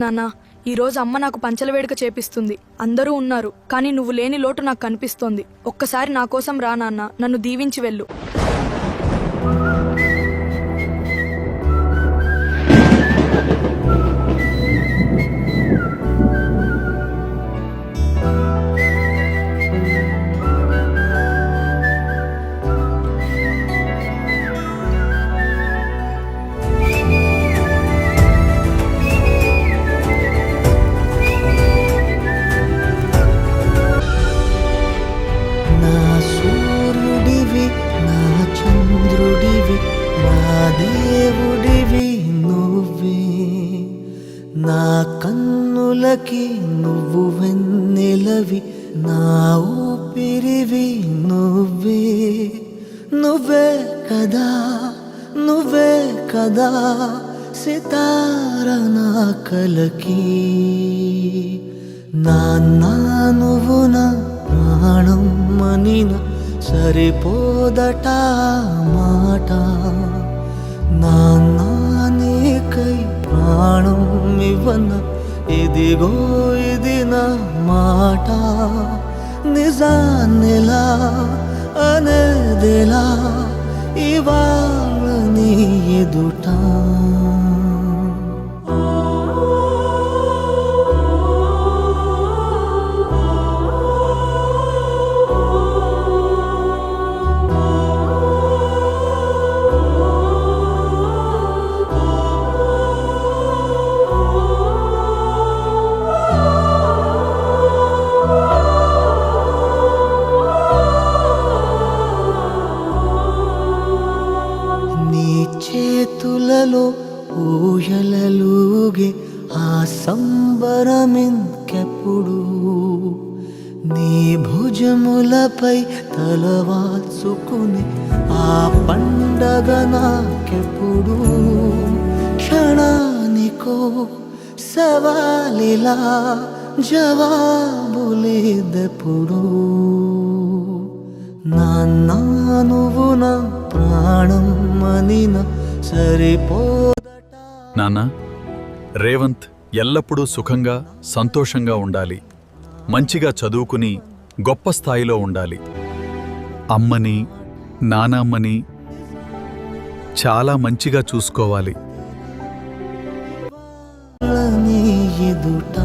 నాన్నా, ఈరోజు అమ్మ నాకు పంచల వేడుక చేపిస్తుంది. అందరూ ఉన్నారు, కానీ నువ్వు లేని లోటు నాకు కనిపిస్తోంది. ఒక్కసారి నా కోసం రా నాన్న, నన్ను దీవించి వెళ్ళు. నా సూర్యుడివి, నా చంద్రుడివి, నా దేవుడివి నువ్వే. నా కన్నులకి నువ్వు వెన్నెలవి, నా ఊపిరివి నువ్వే. నువ్వే కదా, నువ్వే కదా సితార నా కలకి. నాన్న నువ్వు నా ప్రాణం మనిన సరిపోదట మాట. నాన్న నీకై ప్రాణం ఇవ్వన, ఇదిగో ఇది నా మాట. నిజాన్నిలా అనేదిలా ఇవాళ నీ ఎదుట. చేతులలో ఊయలలుగే ఆ సంబరమింకెప్పుడు. నీ భుజములపై తలవాల్చుకుని ఆ పండగ నాకెప్పుడు. క్షణానికో సవాలిలా జవాబులేదెప్పుడు. నాన్న నువ్వు నా ప్రాణం మనిన సరిపోదట. నాన్నా, రేవంత్ ఎల్లప్పుడూ సుఖంగా సంతోషంగా ఉండాలి. మంచిగా చదువుకుని గొప్ప స్థాయిలో ఉండాలి. అమ్మని నానమ్మని చాలా మంచిగా చూసుకోవాలి. నీ ఎదుట